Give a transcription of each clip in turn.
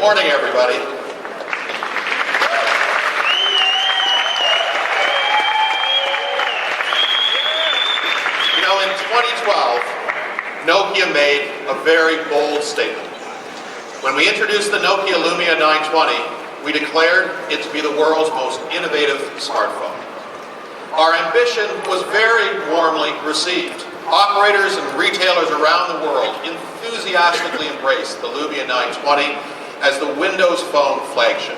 morning, everybody. You know, in 2012, Nokia made a very bold statement. When we introduced the Nokia Lumia 920, we declared it to be the world's most innovative smartphone. Our ambition was very warmly received. Operators and retailers around the world enthusiastically embraced the Lumia 920 as the Windows Phone flagship.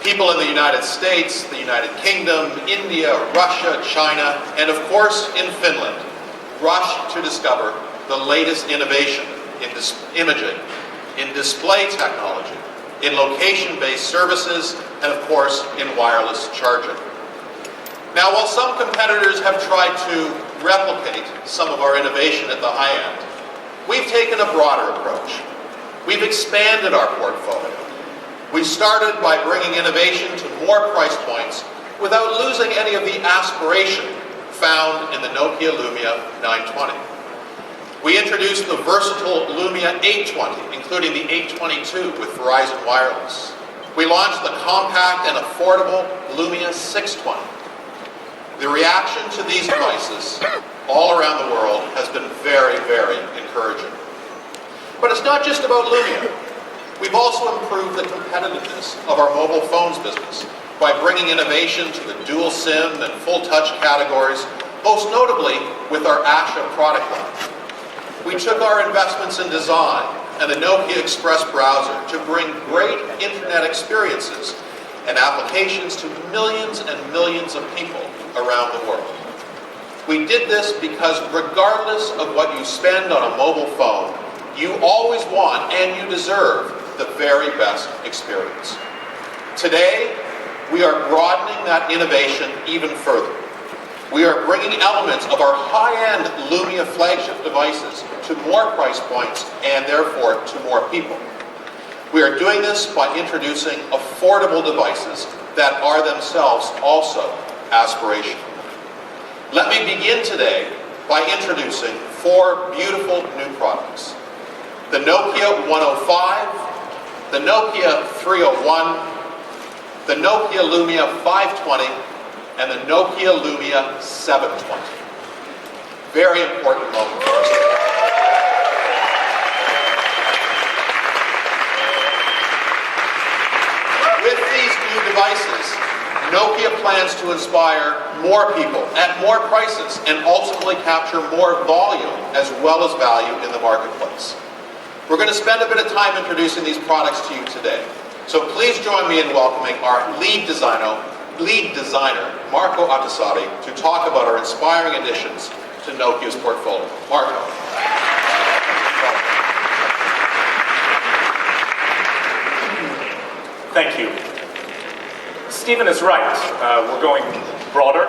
People in the United States, the United Kingdom, India, Russia, China, and of course in Finland, rushed to discover the latest innovation in imaging, in display technology, in location-based services, and of course in wireless charging. Now, while some competitors have tried to replicate some of our innovation at the high end, we've taken a broader approach. We've expanded our portfolio. We started by bringing innovation to more price points without losing any of the aspiration found in the Nokia Lumia 920. We introduced the versatile Lumia 820, including the 822 with Verizon Wireless. We launched the compact and affordable Lumia 620. The reaction to these devices all around the world has been very, very encouraging. But it's not just about Lumia. We've also improved the competitiveness of our mobile phones business by bringing innovation to the dual SIM and full touch categories, most notably with our Asha product line. We took our investments in design and the Nokia Express browser to bring great internet experiences and applications to millions and millions of people around the world. We did this because regardless of what you spend on a mobile phone, you always want and you deserve the very best experience. Today, we are broadening that innovation even further. We are bringing elements of our high-end Lumia flagship devices to more price points and therefore to more people. We are doing this by introducing affordable devices that are themselves also aspirational. Let me begin today by introducing 4 beautiful new products. The Nokia 105, the Nokia 301, the Nokia Lumia 520, and the Nokia Lumia 720. Very important moment for us today. With these new devices, Nokia plans to inspire more people at more prices and ultimately capture more volume as well as value in the marketplace. We're going to spend a bit of time introducing these products to you today. So please join me in welcoming our lead designer, Marco Attasari, to talk about our inspiring additions to Nokia's portfolio. Marco. Thank you. Stephen is right. We're going broader,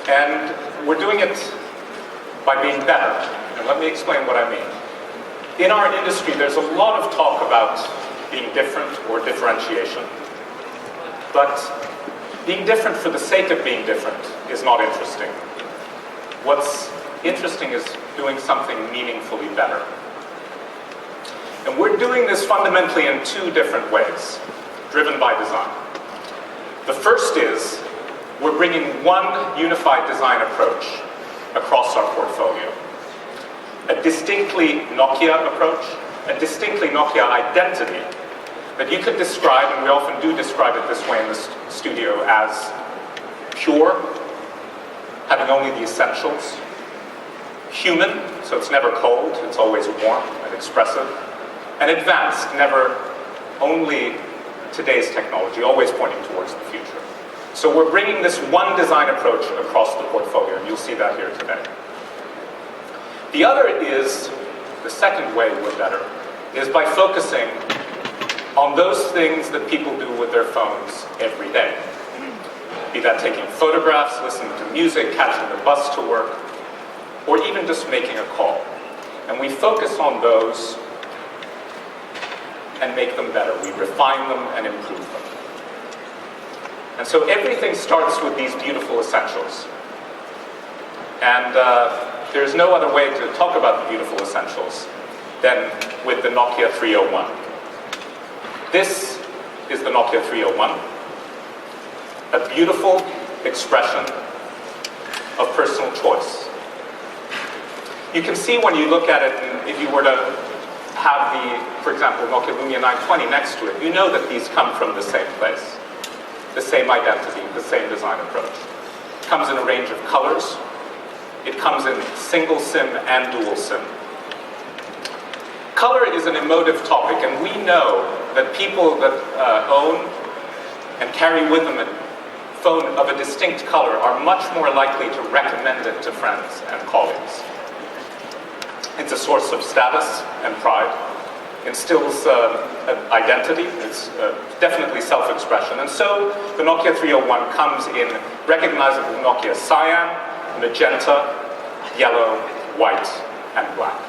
and we're doing it by being better. And let me explain what I mean. In our industry, there's a lot of talk about being different or differentiation. But being different for the sake of being different is not interesting. What's interesting is doing something meaningfully better. And we're doing this fundamentally in 2 different ways, driven by design. The first is we're bringing one unified design approach across our portfolio. A distinctly Nokia approach, a distinctly Nokia identity that you could describe, and we often do describe it this way in the studio, as pure, having only the essentials, human, so it's never cold, it's always warm and expressive, and advanced, never only today's technology, always pointing towards the future. So we're bringing this one design approach across the portfolio, and you'll see that here today. The other is, the second way we're better, is by focusing on those things that people do with their phones every day. Be that taking photographs, listening to music, catching the bus to work, or even just making a call. And we focus on those and make them better. We refine them and improve them. And so everything starts with these beautiful essentials. And there's no other way to talk about the beautiful essentials than with the Nokia 301. This is the Nokia 301, a beautiful expression of personal choice. You can see when you look at it, and if you were to have the, for example, Nokia Lumia 920 next to it, you know that these come from the same place, the same identity, the same design approach. It comes in a range of colors. It comes in single SIM and dual SIM. Color is an emotive topic, and we know that people that own and carry with them a phone of a distinct color are much more likely to recommend it to friends and colleagues. It's a source of status and pride, instills an identity, it's definitely self-expression. And so the Nokia 301 comes in recognizable Nokia cyan, magenta, yellow, white, and black.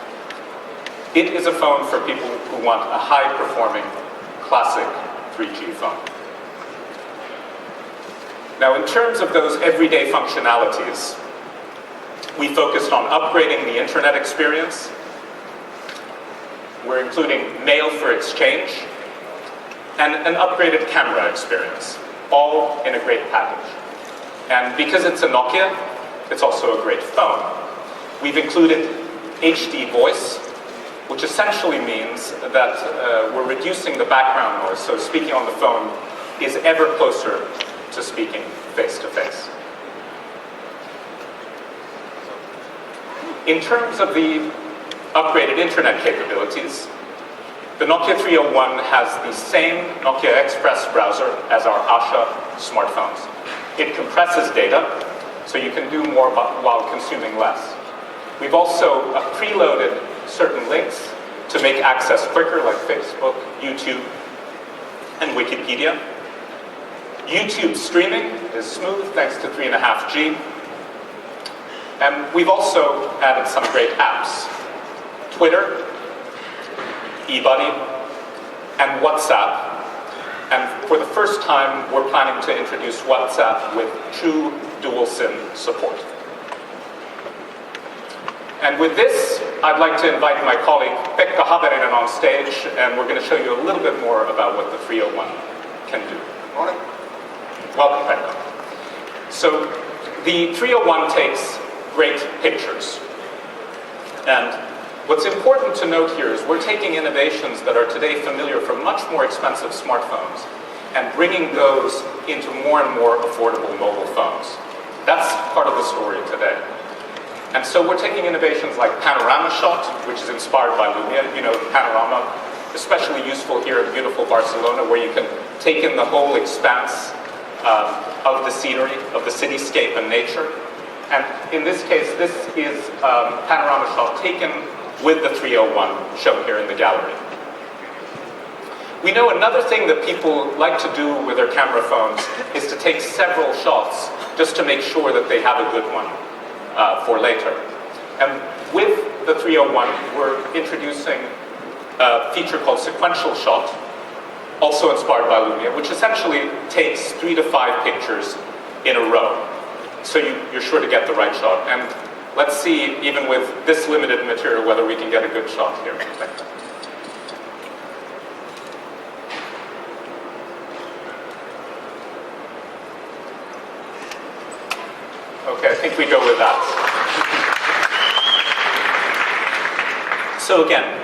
It is a phone for people who want a high-performing, classic 3G phone. Now, in terms of those everyday functionalities, we focused on upgrading the internet experience. We're including mail for exchange and an upgraded camera experience, all in a great package. And because it's a Nokia, it's also a great phone. We've included HD voice, which essentially means that we're reducing the background noise, so speaking on the phone is ever closer to speaking face-to-face. In terms of the upgraded internet capabilities, the Nokia 301 has the same Nokia Express browser as our Asha smartphones. It compresses data, so you can do more while consuming less. We've also preloaded certain links to make access quicker, like Facebook, YouTube, and Wikipedia. YouTube streaming is smooth thanks to 3.5G. And we've also added some great apps. Twitter, eBuddy, and WhatsApp. And for the first time, we're planning to introduce WhatsApp with true dual SIM support. And with this, I'd like to invite my colleague Pekka Haverinen on stage, and we're going to show you a little bit more about what the 301 can do. Morning. Welcome, Pekka. So the 301 takes great pictures. And what's important to note here is we're taking innovations that are today familiar from much more expensive smartphones and bringing those into more and more affordable mobile phones. That's part of the story today. And so we're taking innovations like panorama shot, which is inspired by Lumia. You know, panorama, especially useful here in beautiful Barcelona, where you can take in the whole expanse of the scenery, of the cityscape and nature. And in this case, this is panorama shot taken with the 301 shown here in the gallery. We know another thing that people like to do with their camera phones is to take several shots just to make sure that they have a good one for later. And with the 301, we're introducing a feature called sequential shot, also inspired by Lumia, which essentially takes 3 to 5 pictures in a row. So you're sure to get the right shot. And let's see, even with this limited material, whether we can get a good shot here. Okay, I think we go with that. So again,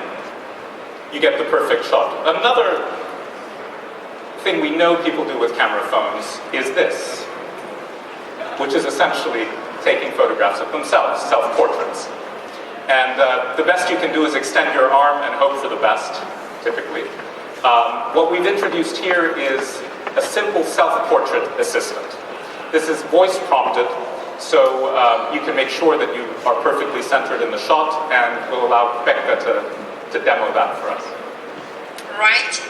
you get the perfect shot. Another thing we know people do with camera phones is this, which is essentially taking photographs of themselves, self-portraits. And the best you can do is extend your arm and hope for the best, typically. What we've introduced here is a simple self-portrait assistant. This is voice prompted, so you can make sure that you are perfectly centered in the shot, and we'll allow Pekka to demo that for us. Right,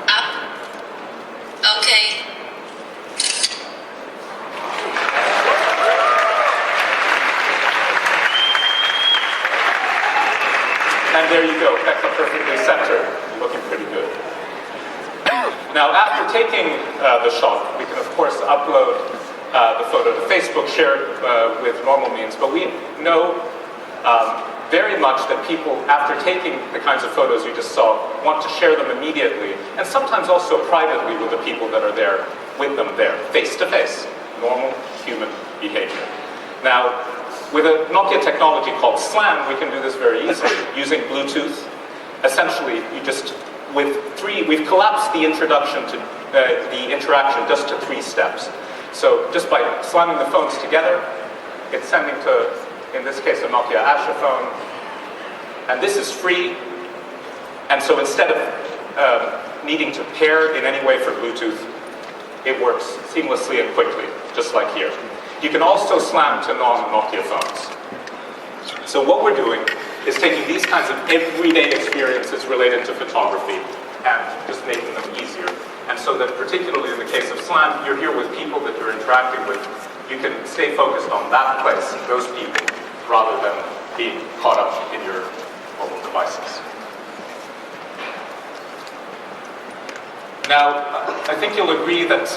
up, okay. And there you go, Pekka perfectly centered, looking pretty good. Now, after taking the shot, we can of course upload the photo to Facebook, share it with normal means, but we know very much that people, after taking the kinds of photos you just saw, want to share them immediately, and sometimes also privately with the people that are there, with them there, face to face, normal human behavior. Now, with a Nokia technology called SLAM, we can do this very easily, using Bluetooth. Essentially, we've collapsed the introduction to the interaction just to 3 steps. So just by slamming the phones together, it's sending to, in this case, a Nokia Asha phone, and this is free. And so instead of needing to pair in any way for Bluetooth, it works seamlessly and quickly, just like here. You can also slam to non-Nokia phones. So what we're doing is taking these kinds of everyday experiences related to photography and just making them easier. And so that particularly in the case of SLAM, you're here with people that you're interacting with. You can stay focused on that place, those people, rather than being caught up in your mobile devices. Now, I think you'll agree that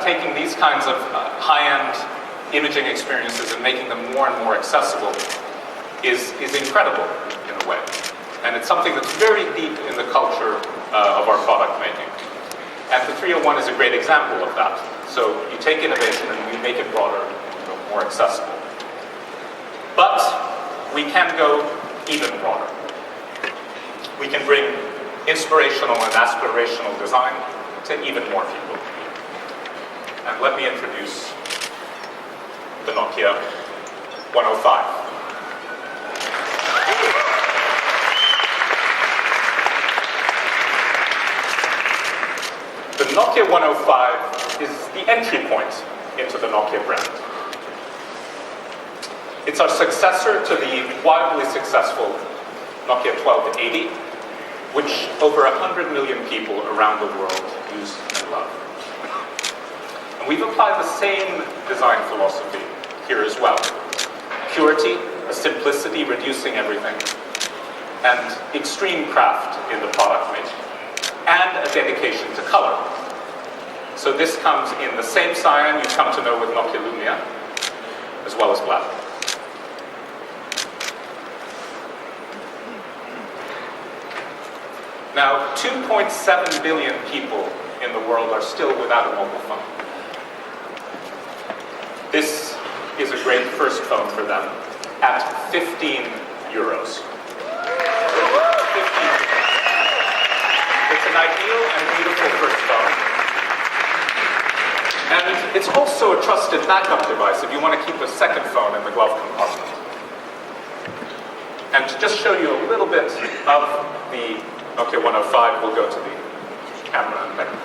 taking these kinds of high-end imaging experiences and making them more and more accessible is incredible in a way. And it's something that's very deep in the culture of our product making. And the 301 is a great example of that. So you take innovation and you make it broader, more accessible. But we can go even broader. We can bring inspirational and aspirational design to even more people. And let me introduce the Nokia 105. The Nokia 105 is the entry point into the Nokia brand. It's our successor to the wildly successful Nokia 1280, which over 100 million people around the world use and love. And we've applied the same design philosophy here as well. Purity, a simplicity, reducing everything, and extreme craft in the product making, and a dedication to color. So this comes in the same cyan you've come to know with Nokia Lumia, as well as black. Now, 2.7 billion people in the world are still without a mobile phone. This is a great first phone for them at 15 euros. 15. It's an ideal and beautiful first phone. And it's also a trusted backup device if you want to keep a second phone in the glove compartment. And to just show you a little bit of the Nokia 105, we'll go to the camera in a minute.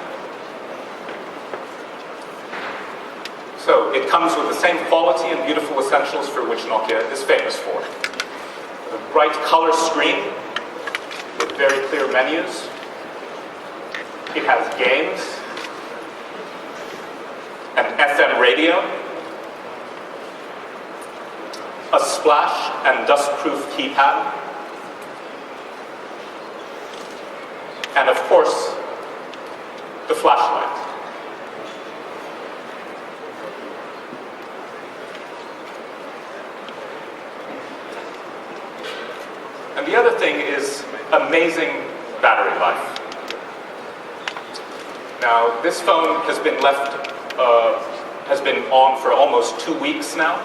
So it comes with the same quality and beautiful essentials for which Nokia is famous for. A bright color screen with very clear menus. It has games, an FM radio, a splash and dust-proof keypad, and of course, the flashlight. And the other thing is amazing battery life. Now, this phone has been on for almost 2 weeks now,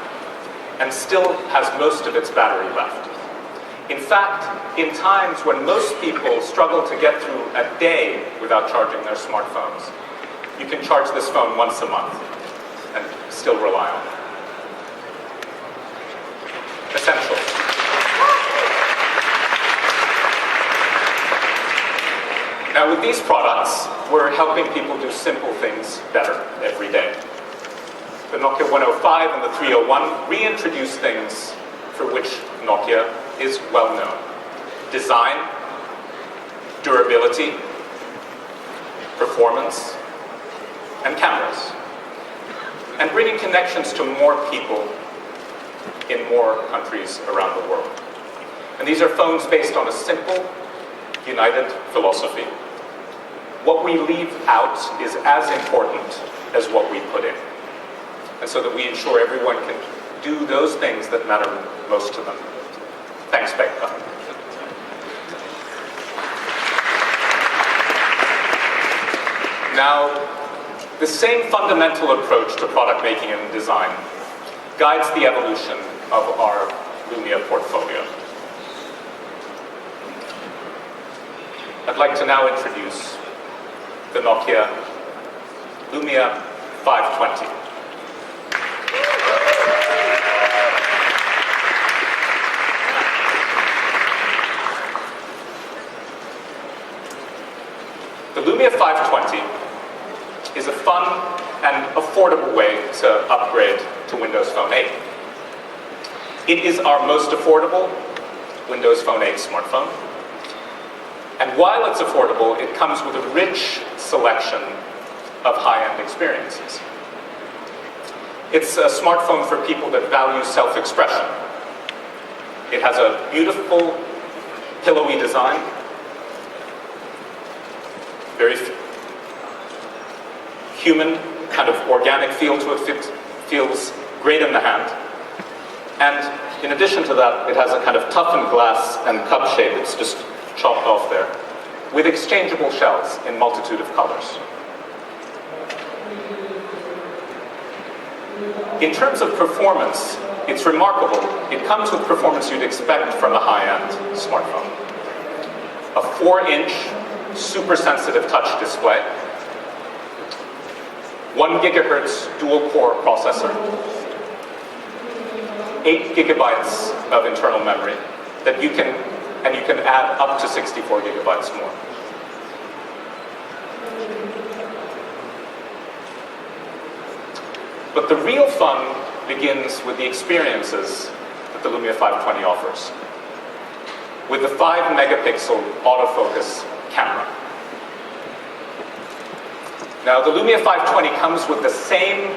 and still has most of its battery left. In fact, in times when most people struggle to get through a day without charging their smartphones, you can charge this phone once a month and still rely on it. Essential. Now with these products, we're helping people do simple things better every day. The Nokia 105 and the 301 reintroduce things for which Nokia is well known. Design, durability, performance, and cameras. And bringing connections to more people in more countries around the world. And these are phones based on a simple, united philosophy. What we leave out is as important as what we put in. And so that we ensure everyone can do those things that matter most to them. Thanks, Becca. Now, the same fundamental approach to product making and design guides the evolution of our Lumia portfolio. I'd like to now introduce the Nokia Lumia 520. The Lumia 520 is a fun and affordable way to upgrade to Windows Phone 8. It is our most affordable Windows Phone 8 smartphone. And while it's affordable, it comes with a rich selection of high-end experiences. It's a smartphone for people that value self-expression. It has a beautiful, pillowy design, very human, kind of organic feel to it. It feels great in the hand. And in addition to that, it has a kind of toughened glass and cup shape. It's just chopped off there, with exchangeable shells in multitude of colors. In terms of performance, it's remarkable. It comes with performance you'd expect from a high-end smartphone. A 4-inch, super sensitive touch display, 1 gigahertz dual-core processor, 8 gigabytes of internal memory that you can add up to 64 gigabytes more. But the real fun begins with the experiences that the Lumia 520 offers, with the 5-megapixel autofocus camera. Now, the Lumia 520 comes with the same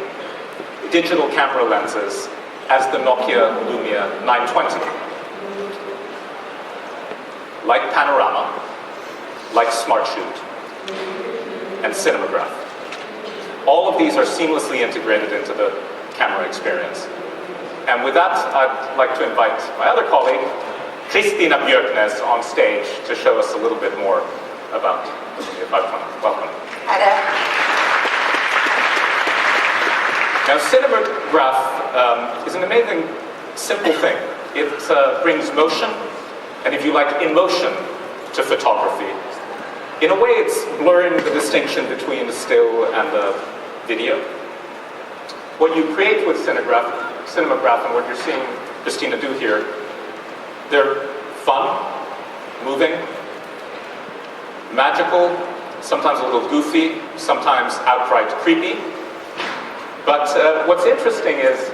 digital camera lenses as the Nokia Lumia 920. Like Panorama, like Smart Shoot, and Cinematograph. All of these are seamlessly integrated into the camera experience. And with that, I'd like to invite my other colleague, Kristina Björknes, on stage to show us a little bit more about the Lumia 520. Welcome. Hi there. Now, Cinematograph is an amazing, simple thing. It brings motion, and if you like, emotion to photography. In a way, it's blurring the distinction between the still and the video. What you create with Cinematograph, and what you're seeing Kristina do here, they're fun, moving, magical, sometimes a little goofy, sometimes outright creepy. But what's interesting is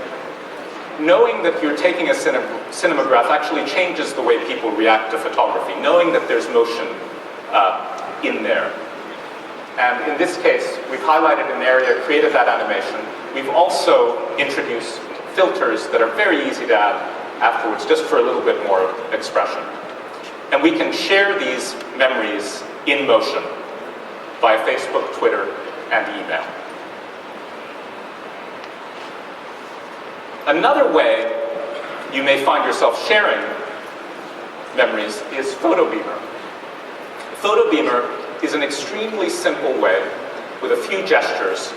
knowing that you're taking a cinematograph actually changes the way people react to photography, knowing that there's motion in there. And in this case, we've highlighted an area, created that animation. We've also introduced filters that are very easy to add afterwards, just for a little bit more expression. And we can share these memories in motion via Facebook, Twitter, and email. Another way you may find yourself sharing memories is PhotoBeamer. PhotoBeamer is an extremely simple way, with a few gestures,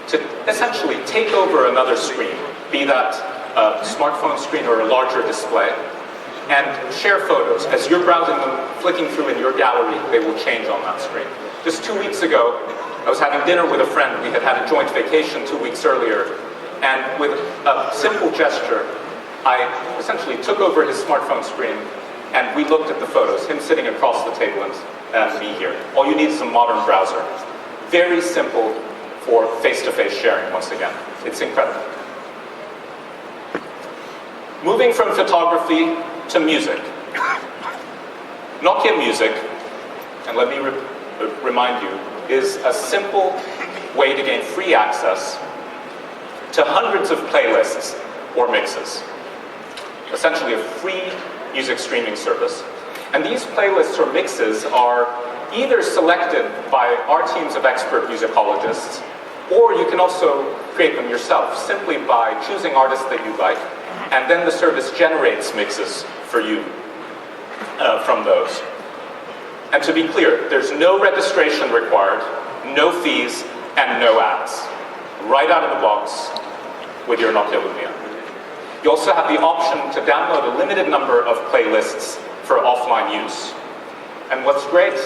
to essentially take over another screen, be that a smartphone screen or a larger display, and share photos. As you're browsing them, flicking through in your gallery, they will change on that screen. Just 2 weeks ago, I was having dinner with a friend. We had had a joint vacation 2 weeks earlier, and with a simple gesture, I essentially took over his smartphone screen, and we looked at the photos, him sitting across the table and me here. All you need is a modern browser. Very simple for face-to-face sharing, once again. It's incredible. Moving from photography to music. Nokia Music, and let me remind you, is a simple way to gain free access to hundreds of playlists or mixes. Essentially a free music streaming service. And these playlists or mixes are either selected by our teams of expert musicologists, or you can also create them yourself simply by choosing artists that you like, and then the service generates mixes for you from those. And to be clear, there's no registration required, no fees, and no ads. Right out of the box with your Nokia Lumia. You also have the option to download a limited number of playlists for offline use. And what's great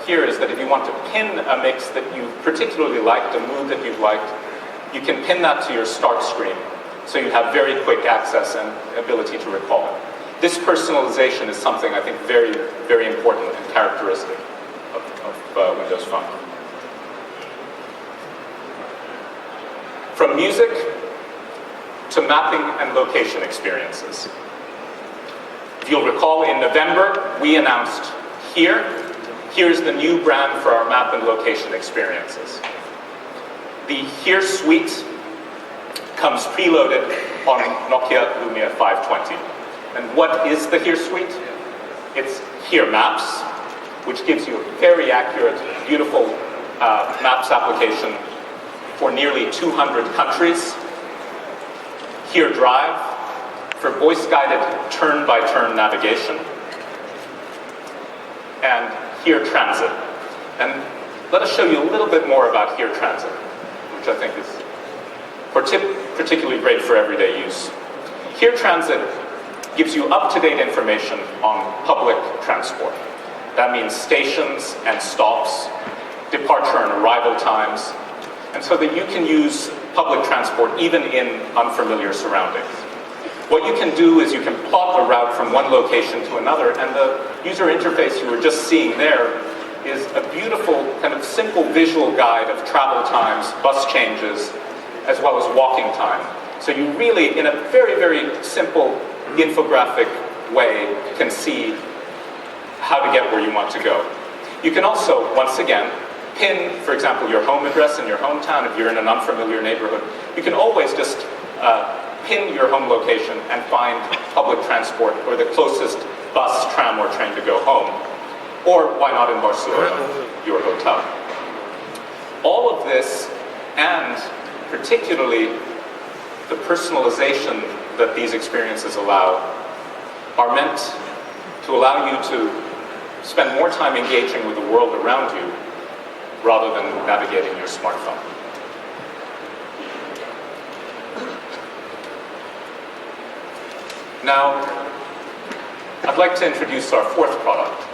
here is that if you want to pin a mix that you particularly liked, a mood that you've liked, you can pin that to your start screen. So you have very quick access and ability to recall it. This personalization is something I think very, very important and characteristic of Windows Phone. From music to mapping and location experiences. If you'll recall, in November, we announced here's the new brand for our map and location experiences. The Here suite comes preloaded on Nokia Lumia 520. And what is the Here suite? It's Here Maps, which gives you a very accurate, beautiful maps application for nearly 200 countries. Here Drive for voice-guided turn-by-turn navigation. And Here Transit. And let us show you a little bit more about Here Transit, which I think is particularly great for everyday use. Here Transit gives you up-to-date information on public transport. That means stations and stops, departure and arrival times, and so that you can use public transport even in unfamiliar surroundings. What you can do is you can plot a route from one location to another, and the user interface you were just seeing there is a beautiful, kind of simple visual guide of travel times, bus changes, as well as walking time. So you really, in a very, very simple infographic way, can see how to get where you want to go. You can also, once again, pin, for example, your home address in your hometown if you're in an unfamiliar neighborhood. You can always just pin your home location and find public transport or the closest bus, tram, or train to go home. Or why not in Barcelona, your hotel. All of this, and particularly the personalization that these experiences allow, are meant to allow you to spend more time engaging with the world around you rather than navigating your smartphone. Now, I'd like to introduce our fourth product,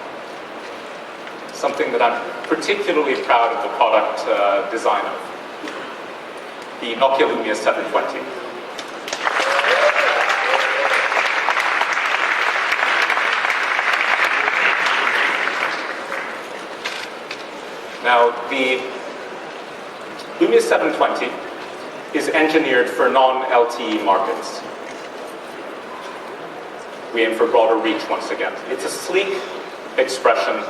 something that I'm particularly proud of the product design of, the Nokia Lumia 720. Now, the Lumia 720 is engineered for non-LTE markets. We aim for broader reach once again. It's a sleek expression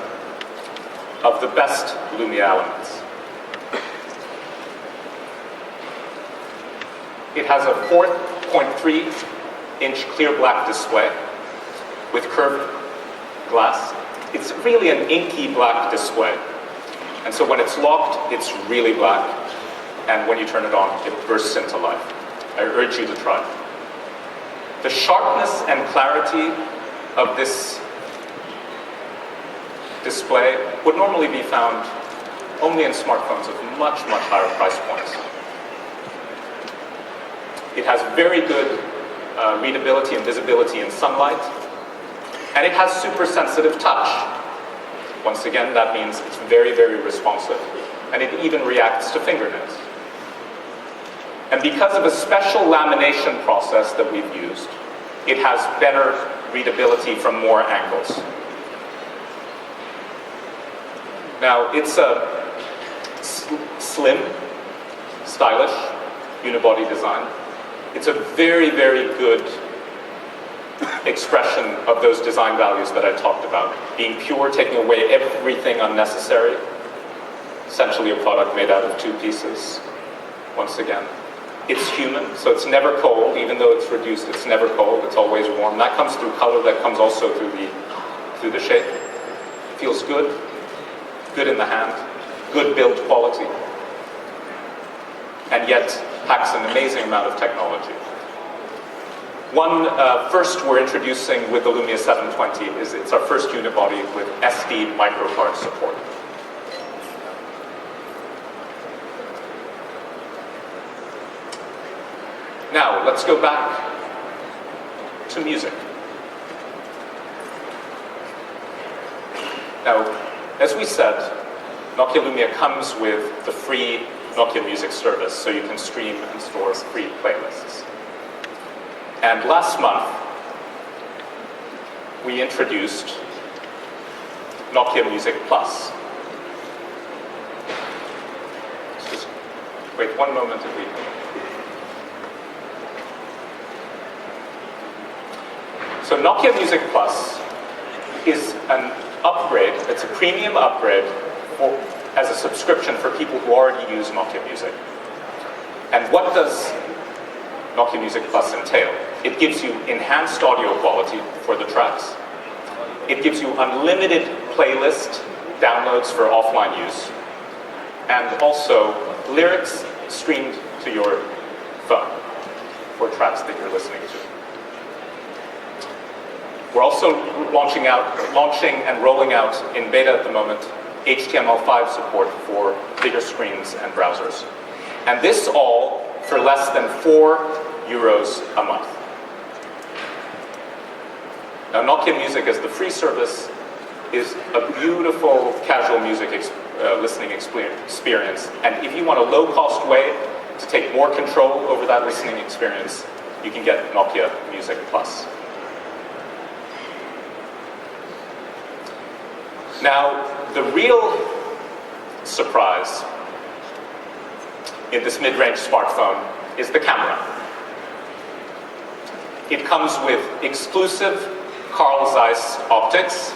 of the best Lumia elements. It has a 4.3-inch clear black display with curved glass. It's really an inky black display. And so when it's locked, it's really black. And when you turn it on, it bursts into life. I urge you to try it. The sharpness and clarity of this display would normally be found only in smartphones of much, much higher price points. It has very good readability and visibility in sunlight, and it has super sensitive touch. Once again, that means it's very, very responsive, and it even reacts to fingernails. And because of a special lamination process that we've used, it has better readability from more angles. Now, it's a slim, stylish, unibody design. It's a very, very good expression of those design values that I talked about. Being pure, taking away everything unnecessary. Essentially a product made out of two pieces, once again. It's human, so it's never cold. Even though it's reduced, it's never cold. It's always warm. That comes through color, that comes also through the shape. Feels good. Good in the hand. Good build quality. And yet packs an amazing amount of technology. One first we're introducing with the Lumia 720 is it's our first unibody with SD microcard support. Now, let's go back to music. Now, as we said, Nokia Lumia comes with the free Nokia Music service, so you can stream and store free playlists. And last month, we introduced Nokia Music Plus. Let's just wait one moment if we can. So Nokia Music Plus is an upgrade, it's a premium upgrade as a subscription for people who already use Nokia Music. And what does Nokia Music Plus entail? It gives you enhanced audio quality for the tracks. It gives you unlimited playlist downloads for offline use. And also lyrics streamed to your phone for tracks that you're listening to. We're also launching and rolling out in beta at the moment HTML5 support for bigger screens and browsers. And this all for less than €4 a month. Now, Nokia Music as the free service is a beautiful casual music listening experience. And if you want a low-cost way to take more control over that listening experience, you can get Nokia Music Plus. Now, the real surprise in this mid-range smartphone is the camera. It comes with exclusive Carl Zeiss optics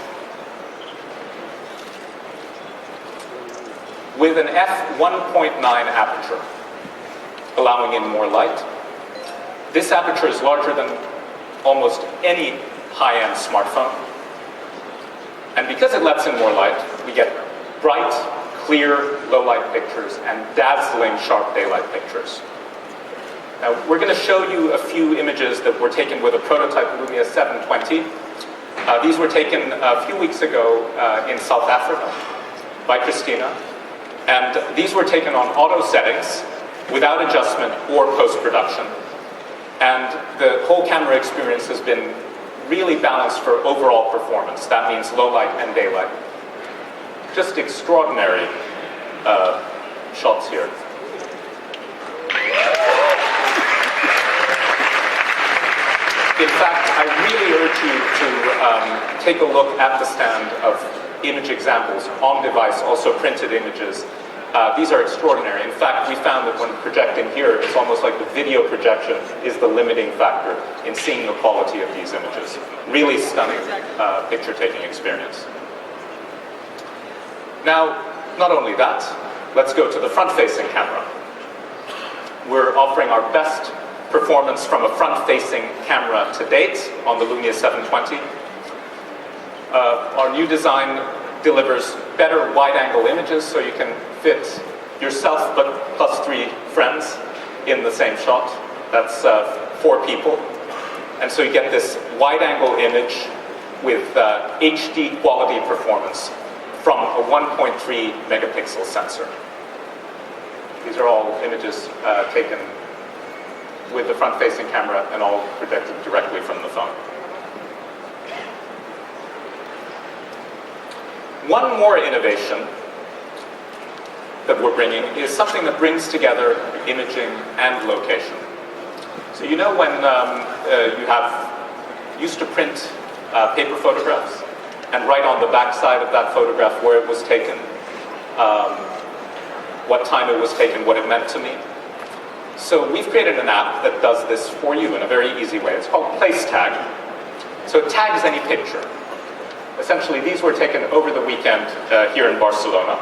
with an f1.9 aperture, allowing in more light. This aperture is larger than almost any high-end smartphone. And because it lets in more light, we get bright, clear, low-light pictures and dazzling, sharp daylight pictures. Now, we're going to show you a few images that were taken with a prototype Lumia 720. These were taken a few weeks ago in South Africa by Christina. And these were taken on auto settings without adjustment or post-production. And the whole camera experience has been really balanced for overall performance. That means low light and daylight. Just extraordinary shots here. In fact, I really urge you to take a look at the stand of image examples on device, also printed images. These are extraordinary. In fact, we found that when projecting here, it's almost like the video projection is the limiting factor in seeing the quality of these images. Really stunning picture-taking experience. Now, not only that, let's go to the front-facing camera. We're offering our best performance from a front-facing camera to date on the Lumia 720. Our new design delivers better wide-angle images, so you can fit yourself but plus 3 friends in the same shot. That's 4 people. And so you get this wide-angle image with HD quality performance from a 1.3 megapixel sensor. These are all images taken with the front-facing camera and all projected directly from the phone. One more innovation that we're bringing is something that brings together imaging and location. So you know when you used to print paper photographs and write on the back side of that photograph where it was taken, what time it was taken, what it meant to me? So we've created an app that does this for you in a very easy way. It's called Place Tag. So it tags any picture. Essentially, these were taken over the weekend here in Barcelona.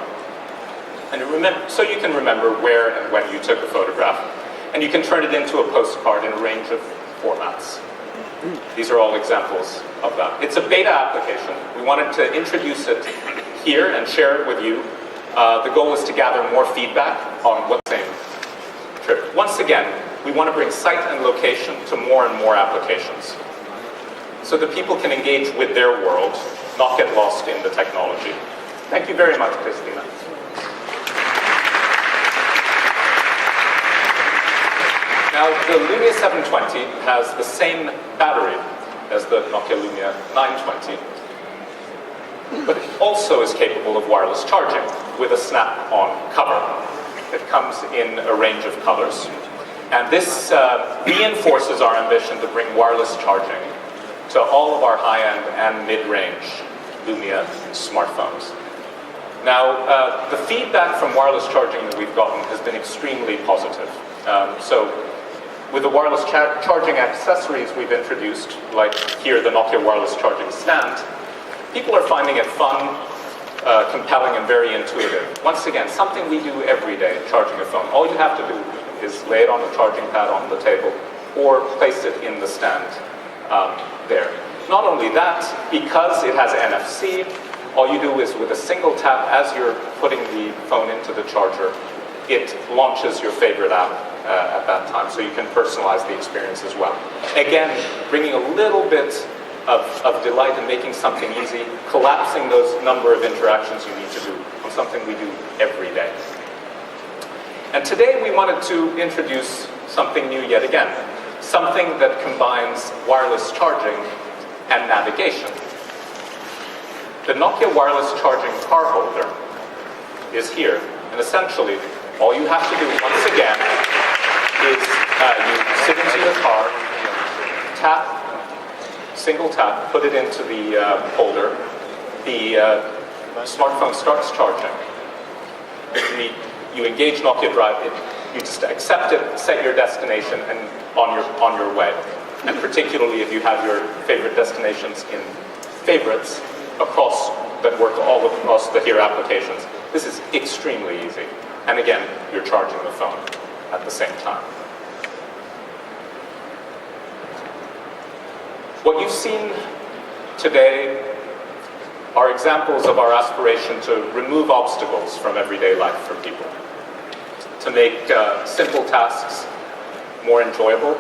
And so you can remember where and when you took a photograph. And you can turn it into a postcard in a range of formats. These are all examples of that. It's a beta application. We wanted to introduce it here and share it with you. The goal is to gather more feedback on what's in trip. Once again, we want to bring site and location to more and more applications, so that people can engage with their world, not get lost in the technology. Thank you very much, Christina. Now, the Lumia 720 has the same battery as the Nokia Lumia 920, but it also is capable of wireless charging with a snap-on cover. It comes in a range of colors, and this reinforces our ambition to bring wireless charging to all of our high-end and mid-range Lumia smartphones. Now, the feedback from wireless charging that we've gotten has been extremely positive. So, with the wireless charging accessories we've introduced, like here the Nokia wireless charging stand, people are finding it fun, compelling, and very intuitive. Once again, something we do every day, charging a phone. All you have to do is lay it on the charging pad on the table, or place it in the stand there. Not only that, because it has NFC, all you do is with a single tap as you're putting the phone into the charger, it launches your favorite app at that time, so you can personalize the experience as well. Again, bringing a little bit of delight and making something easy, collapsing those number of interactions you need to do on something we do every day. And today we wanted to introduce something new yet again, something that combines wireless charging and navigation. The Nokia wireless charging car holder is here, and essentially all you have to do once again is you sit into your car, tap, single tap, put it into the holder, the smartphone starts charging. You engage Nokia Drive, you just accept it, set your destination, and on your way. And particularly if you have your favorite destinations in favorites that work all across the here applications, this is extremely easy. And again, you're charging the phone at the same time. What you've seen today are examples of our aspiration to remove obstacles from everyday life for people, to make simple tasks more enjoyable,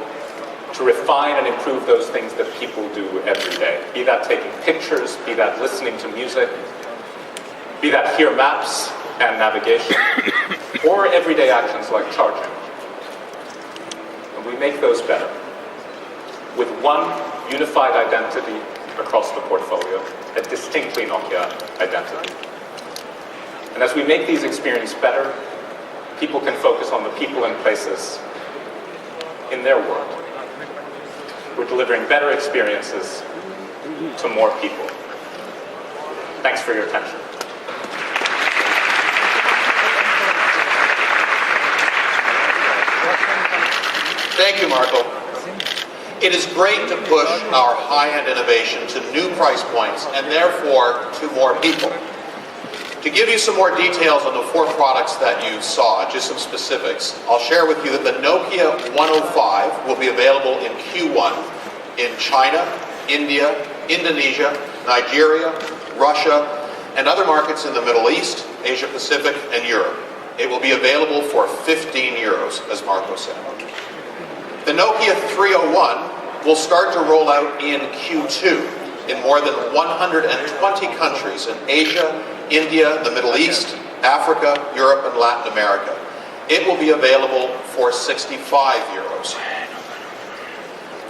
to refine and improve those things that people do every day, be that taking pictures, be that listening to music, be that here maps and navigation, or everyday actions like charging. And we make those better with one unified identity across the portfolio, a distinctly Nokia identity. And as we make these experiences better, people can focus on the people and places in their world. We're delivering better experiences to more people. Thanks for your attention. Thank you, Marco. It is great to push our high-end innovation to new price points and therefore to more people. To give you some more details on the 4 products that you saw, just some specifics, I'll share with you that the Nokia 105 will be available in Q1 in China, India, Indonesia, Nigeria, Russia, and other markets in the Middle East, Asia Pacific, and Europe. It will be available for 15 euros, as Marco said. The Nokia 301 will start to roll out in Q2 in more than 120 countries in Asia, India, the Middle East, Africa, Europe, and Latin America. It will be available for 65 euros.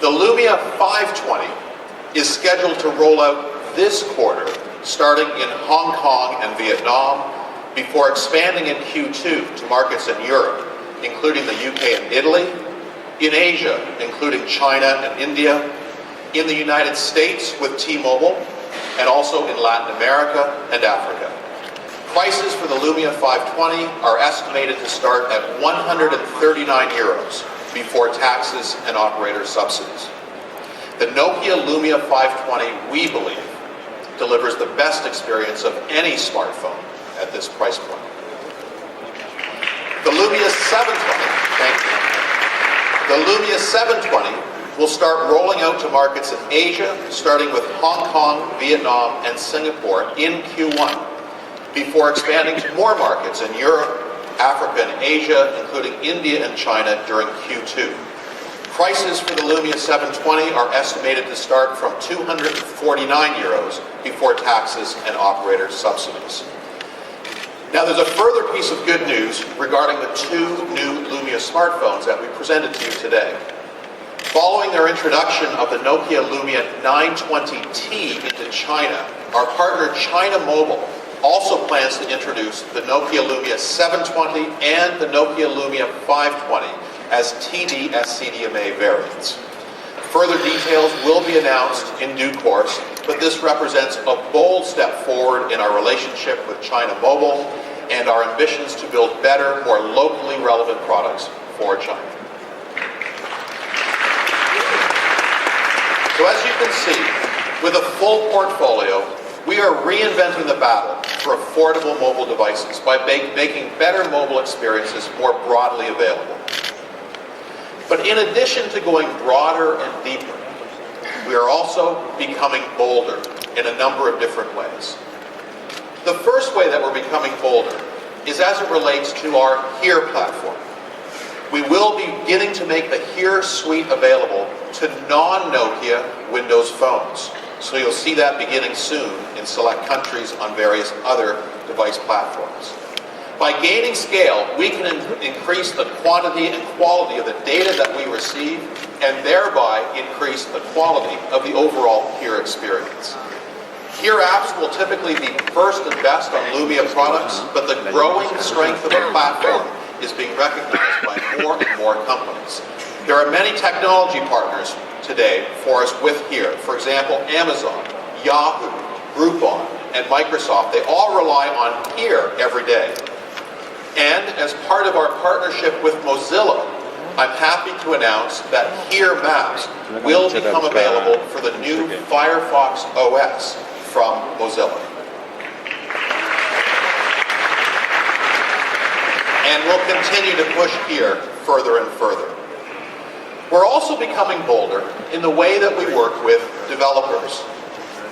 The Lumia 520 is scheduled to roll out this quarter, starting in Hong Kong and Vietnam, before expanding in Q2 to markets in Europe, including the UK and Italy, in Asia, including China and India, in the United States with T-Mobile, and also in Latin America and Africa. Prices for the Lumia 520 are estimated to start at 139 euros before taxes and operator subsidies. The Nokia Lumia 520, we believe, delivers the best experience of any smartphone at this price point. The Lumia 720, thank you. The Lumia 720 will start rolling out to markets in Asia, starting with Hong Kong, Vietnam, and Singapore in Q1, before expanding to more markets in Europe, Africa and Asia, including India and China during Q2. Prices for the Lumia 720 are estimated to start from €249 before taxes and operator subsidies. Now there's a further piece of good news regarding the two new Lumia smartphones that we presented to you today. Following their introduction of the Nokia Lumia 920T into China, our partner China Mobile also plans to introduce the Nokia Lumia 720 and the Nokia Lumia 520 as TD-SCDMA variants. Further details will be announced in due course, but this represents a bold step forward in our relationship with China Mobile and our ambitions to build better, more locally relevant products for China. So as you can see, with a full portfolio, we are reinventing the battle for affordable mobile devices by making better mobile experiences more broadly available. But in addition to going broader and deeper, we are also becoming bolder in a number of different ways. The first way that we're becoming bolder is as it relates to our HERE platform. We will be beginning to make the HERE suite available to non-Nokia Windows phones. So you'll see that beginning soon in select countries on various other device platforms. By gaining scale, we can increase the quantity and quality of the data that we receive and thereby increase the quality of the overall HERE experience. HERE apps will typically be first and best on Lumia products, but the growing strength of the platform is being recognized by more and more companies. There are many technology partners today for us with HERE. For example, Amazon, Yahoo, Groupon, and Microsoft. They all rely on HERE every day. And as part of our partnership with Mozilla, I'm happy to announce that HERE Maps will become available for the new Firefox OS from Mozilla. And we'll continue to push HERE further and further. We're also becoming bolder in the way that we work with developers.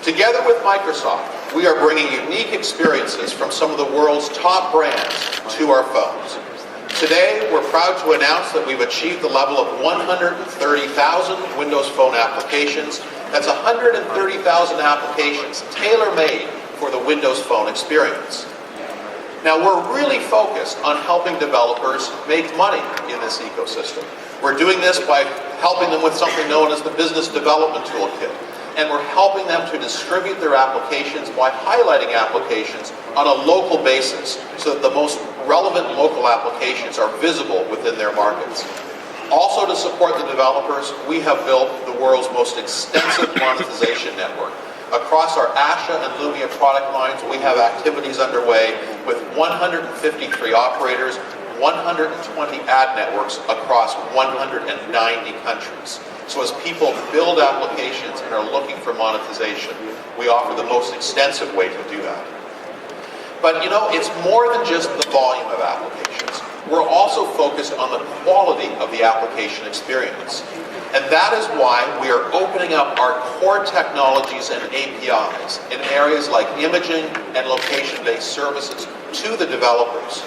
Together with Microsoft, we are bringing unique experiences from some of the world's top brands to our phones. Today, we're proud to announce that we've achieved the level of 130,000 Windows Phone applications. That's 130,000 applications tailor-made for the Windows Phone experience. Now, we're really focused on helping developers make money in this ecosystem. We're doing this by helping them with something known as the Business Development Toolkit. And we're helping them to distribute their applications by highlighting applications on a local basis so that the most relevant local applications are visible within their markets. Also to support the developers, we have built the world's most extensive monetization network. Across our Asha and Lumia product lines, we have activities underway with 153 operators, 120 ad networks across 190 countries. So as people build applications and are looking for monetization, we offer the most extensive way to do that. But you know, it's more than just the volume of applications. We're also focused on the quality of the application experience. And that is why we are opening up our core technologies and APIs in areas like imaging and location-based services to the developers.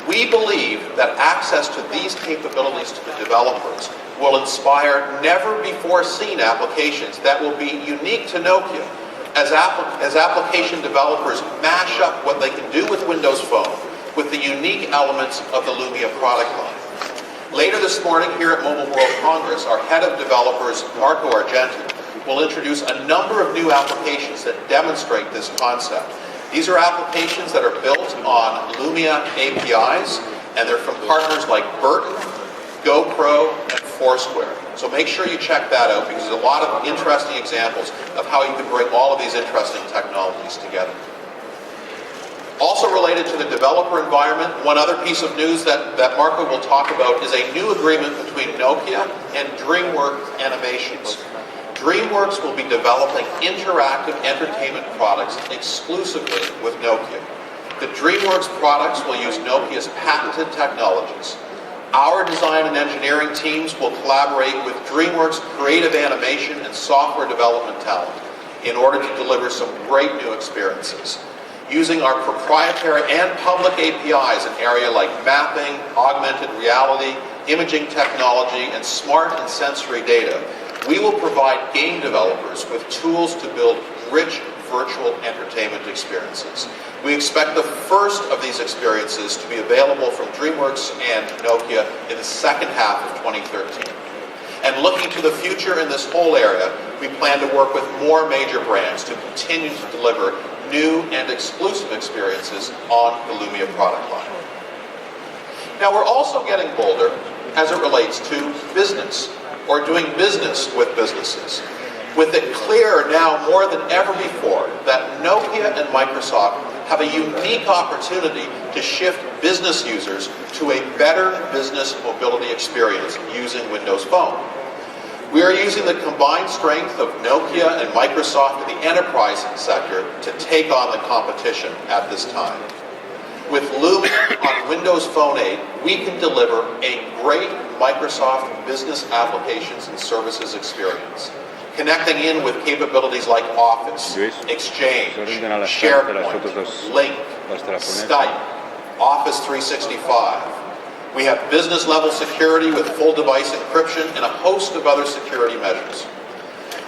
We believe that access to these capabilities to the developers will inspire never-before-seen applications that will be unique to Nokia as application developers mash up what they can do with Windows Phone with the unique elements of the Lumia product line. Later this morning here at Mobile World Congress, our head of developers, Marco Argenti, will introduce a number of new applications that demonstrate this concept. These are applications that are built on Lumia APIs, and they're from partners like Burton, GoPro, and Foursquare. So make sure you check that out because there's a lot of interesting examples of how you can bring all of these interesting technologies together. Also related to the developer environment, one other piece of news that Marco will talk about is a new agreement between Nokia and DreamWorks Animations. DreamWorks will be developing interactive entertainment products exclusively with Nokia. The DreamWorks products will use Nokia's patented technologies. Our design and engineering teams will collaborate with DreamWorks' creative animation and software development talent in order to deliver some great new experiences. using our proprietary and public APIs in areas like mapping, augmented reality, imaging technology, and smart and sensory data. We will provide game developers with tools to build rich virtual entertainment experiences. We expect the first of these experiences to be available from DreamWorks and Nokia in the second half of 2013. And looking to the future in this whole area, we plan to work with more major brands to continue to deliver new and exclusive experiences on the Lumia product line. Now we're also getting bolder as it relates to business, or doing business with businesses, with it clear now more than ever before that Nokia and Microsoft have a unique opportunity to shift business users to a better business mobility experience using Windows Phone. We are using the combined strength of Nokia and Microsoft in the enterprise sector to take on the competition at this time. With Lumia on Windows Phone 8, we can deliver a great Microsoft business applications and services experience, connecting in with capabilities like Office, Exchange, SharePoint, Link, Skype, Office 365. We have business-level security with full device encryption and a host of other security measures.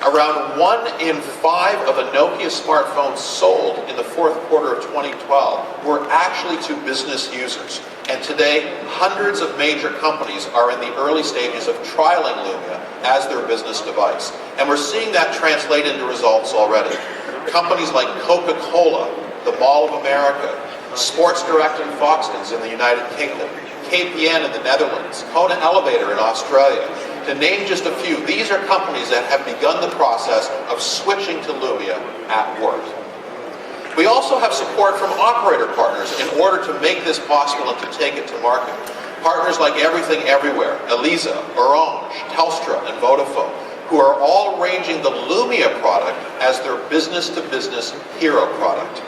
Around 1 in 5 of the Nokia smartphones sold in the fourth quarter of 2012 were actually to business users. And today, hundreds of major companies are in the early stages of trialing Lumia as their business device. And we're seeing that translate into results already. Companies like Coca-Cola, the Mall of America, Sports Direct and Foxtons in the United Kingdom, KPN in the Netherlands, Kona Elevator in Australia. To name just a few, these are companies that have begun the process of switching to Lumia at work. We also have support from operator partners in order to make this possible and to take it to market. Partners like Everything Everywhere, Elisa, Orange, Telstra, and Vodafone, who are all arranging the Lumia product as their business-to-business hero product.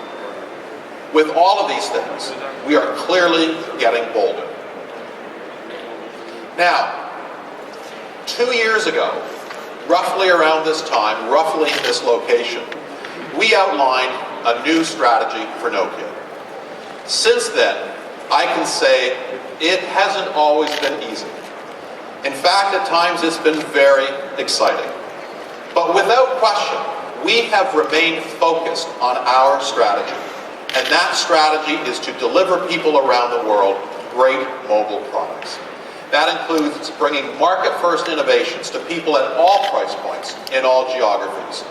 With all of these things, we are clearly getting bolder. Now, 2 years ago, roughly around this time, roughly in this location, we outlined a new strategy for Nokia. Since then, I can say it hasn't always been easy. In fact, at times it's been very exciting. But without question, we have remained focused on our strategy. And that strategy is to deliver people around the world great mobile products. That includes bringing market-first innovations to people at all price points in all geographies.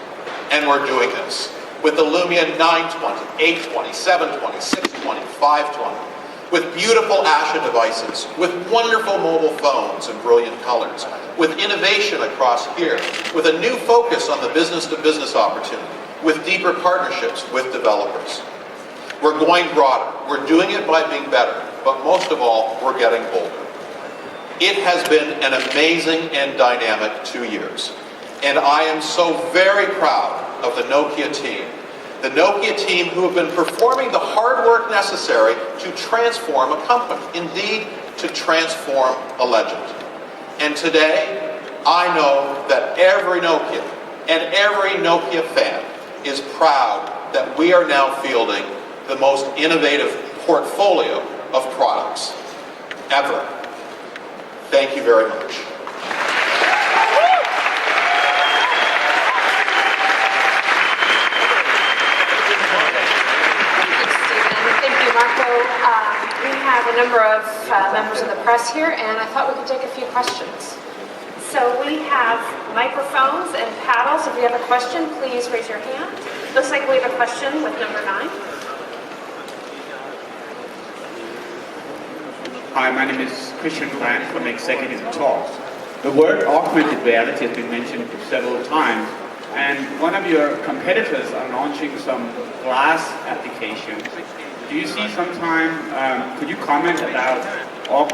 And we're doing this with the Lumia 920, 820, 720, 620, 520, with beautiful Asha devices, with wonderful mobile phones and brilliant colors, with innovation across here, with a new focus on the business-to-business opportunity, with deeper partnerships with developers. We're going broader. We're doing it by being better. But most of all, we're getting bolder. It has been an amazing and dynamic 2 years. And I am so very proud of the Nokia team. The Nokia team who have been performing the hard work necessary to transform a company. Indeed, to transform a legend. And today, I know that every Nokia and every Nokia fan is proud that we are now fielding the most innovative portfolio of products ever. Thank you very much. Thank you, Marco. We have a number of members of the press here, and I thought we could take a few questions. So we have microphones and paddles. If you have a question, please raise your hand. Looks like we have a question with number 9. Hi, my name is Christian Grant from Executive Talks. The word augmented reality has been mentioned several times, and one of your competitors are launching some glass applications. Do you see sometime, could you comment about augmented